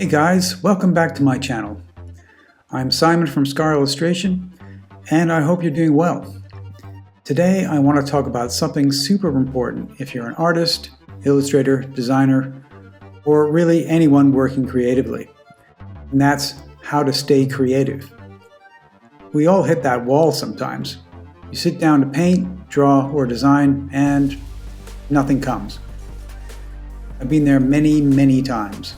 Hey guys, welcome back to my channel. I'm Simon from Scar Illustration, and I hope you're doing well. Today I want to talk about something super important if you're an artist, illustrator, designer, or really anyone working creatively. And that's how to stay creative. We all hit that wall sometimes. You sit down to paint, draw, or design, and nothing comes. I've been there many times.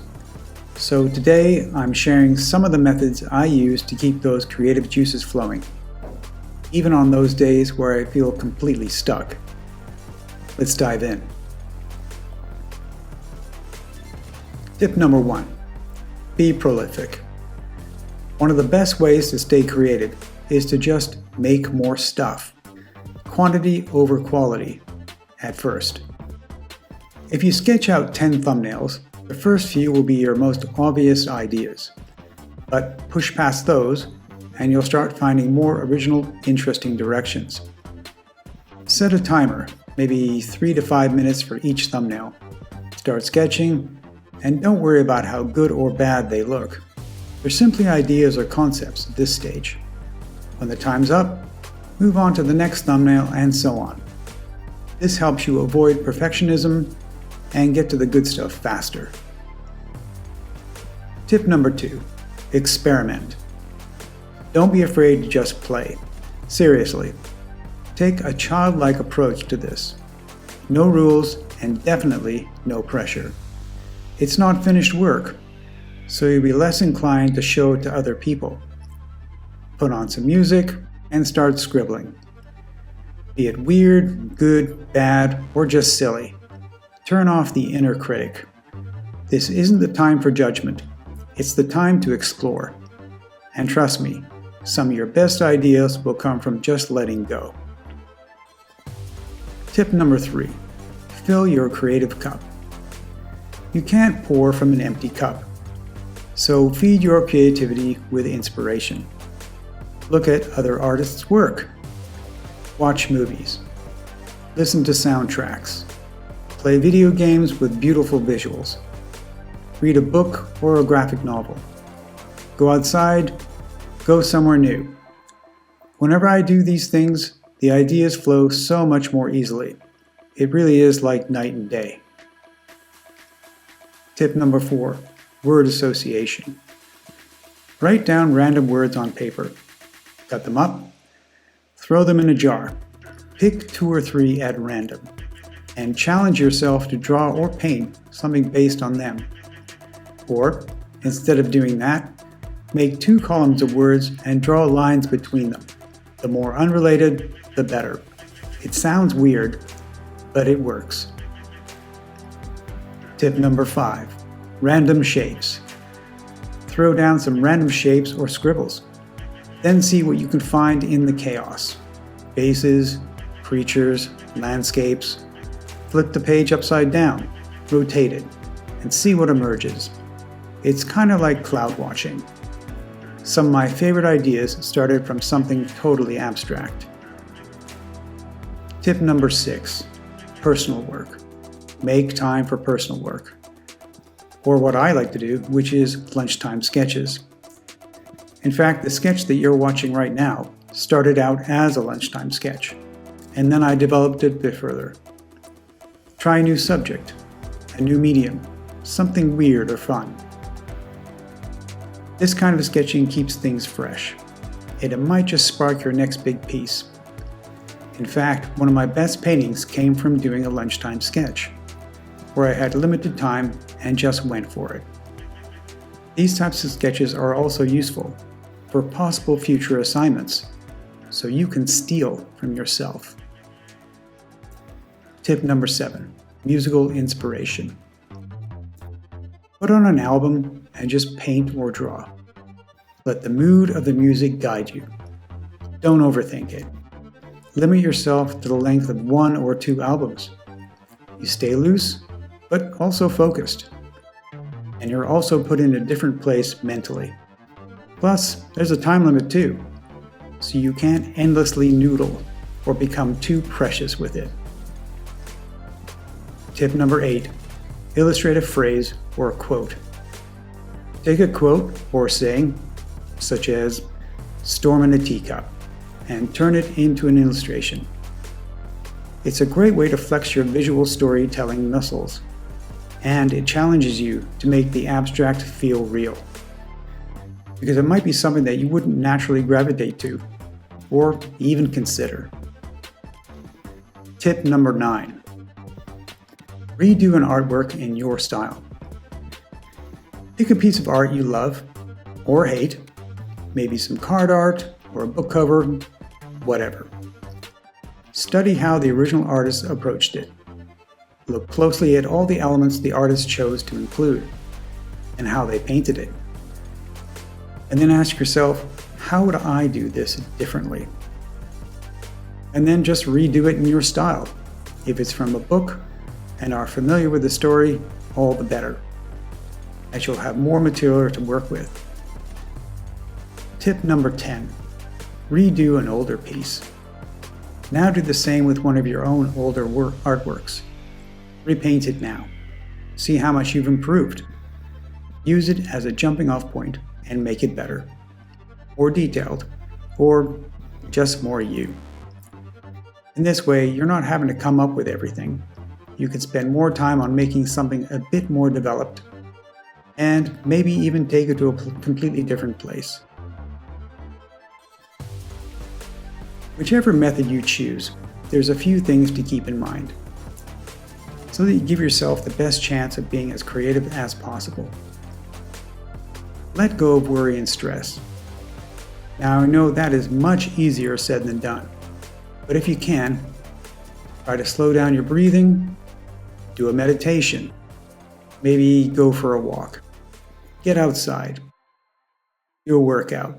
So today I'm sharing some of the methods I use to keep those creative juices flowing, even on those days where I feel completely stuck. Let's dive in. Tip number 1. Be prolific. One of the best ways to stay creative is to just make more stuff. Quantity over quality at first. If you sketch out 10 thumbnails, the first few will be your most obvious ideas, but push past those and you'll start finding more original, interesting directions. Set a timer, maybe 3 to 5 minutes for each thumbnail. Start sketching, and don't worry about how good or bad they look. They're simply ideas or concepts at this stage. When the time's up, move on to the next thumbnail and so on. This helps you avoid perfectionism and get to the good stuff faster. Tip number 2. Experiment. Don't be afraid to just play. Seriously. Take a childlike approach to this. No rules and definitely no pressure. It's not finished work, so you'll be less inclined to show it to other people. Put on some music and start scribbling. Be it weird, good, bad, or just silly. Turn off the inner critic. This isn't the time for judgment. It's the time to explore. And trust me, some of your best ideas will come from just letting go. Tip number 3. Fill your creative cup. You can't pour from an empty cup. So feed your creativity with inspiration. Look at other artists' work. Watch movies. Listen to soundtracks. Play video games with beautiful visuals. Read a book or a graphic novel. Go outside, go somewhere new. Whenever I do these things, the ideas flow so much more easily. It really is like night and day. Tip number 4. Word association. Write down random words on paper. Cut them up. Throw them in a jar. Pick 2 or 3 at random. And challenge yourself to draw or paint something based on them. Or, instead of doing that, make 2 columns of words and draw lines between them. The more unrelated, the better. It sounds weird, but it works. Tip number 5. Random shapes. Throw down some random shapes or scribbles. Then see what you can find in the chaos. Faces, creatures, landscapes. Flip the page upside down, rotate it, and see what emerges. It's kind of like cloud watching. Some of my favorite ideas started from something totally abstract. Tip number 6. Personal work. Make time for personal work. Or what I like to do, which is lunchtime sketches. In fact, the sketch that you're watching right now started out as a lunchtime sketch, and then I developed it a bit further. Try a new subject, a new medium, something weird or fun. This kind of sketching keeps things fresh, and it might just spark your next big piece. In fact, one of my best paintings came from doing a lunchtime sketch, where I had limited time and just went for it. These types of sketches are also useful for possible future assignments, so you can steal from yourself. Tip number 7. Musical inspiration. Put on an album and just paint or draw. Let the mood of the music guide you. Don't overthink it. Limit yourself to the length of 1 or 2 albums. You stay loose, but also focused. And you're also put in a different place mentally. Plus, there's a time limit too, so you can't endlessly noodle or become too precious with it. Tip number 8. Illustrate a phrase or a quote. Take a quote or saying, such as "storm in a teacup," and turn it into an illustration. It's a great way to flex your visual storytelling muscles, and it challenges you to make the abstract feel real. Because it might be something that you wouldn't naturally gravitate to, or even consider. Tip number 9. Redo an artwork in your style. Pick a piece of art you love or hate, maybe some card art or a book cover, whatever. Study how the original artist approached it. Look closely at all the elements the artist chose to include and how they painted it. And then ask yourself, how would I do this differently? And then just redo it in your style. If it's from a book and are familiar with the story, all the better, as you'll have more material to work with. Tip number 10. Redo an older piece. Now do the same with one of your own older artworks. Repaint it now. See how much you've improved. Use it as a jumping off point and make it better, more detailed, or just more you. In this way, you're not having to come up with everything. You can spend more time on making something a bit more developed, and maybe even take it to a completely different place. Whichever method you choose, there's a few things to keep in mind, so that you give yourself the best chance of being as creative as possible. Let go of worry and stress. Now, I know that is much easier said than done, but if you can, try to slow down your breathing, do a meditation, maybe go for a walk, get outside, do a workout,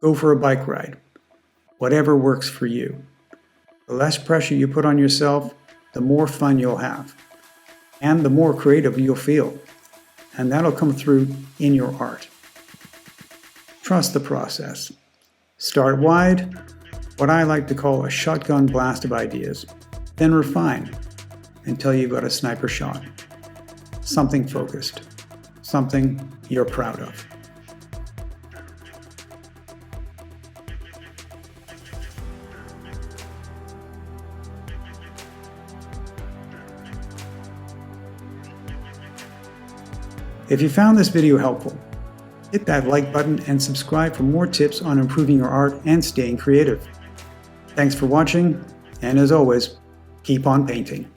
go for a bike ride, whatever works for you. The less pressure you put on yourself, the more fun you'll have, and the more creative you'll feel. And that'll come through in your art. Trust the process. Start wide, what I like to call a shotgun blast of ideas, then refine until you've got a sniper shot. Something focused, something you're proud of. If you found this video helpful, hit that like button and subscribe for more tips on improving your art and staying creative. Thanks for watching, and as always, keep on painting.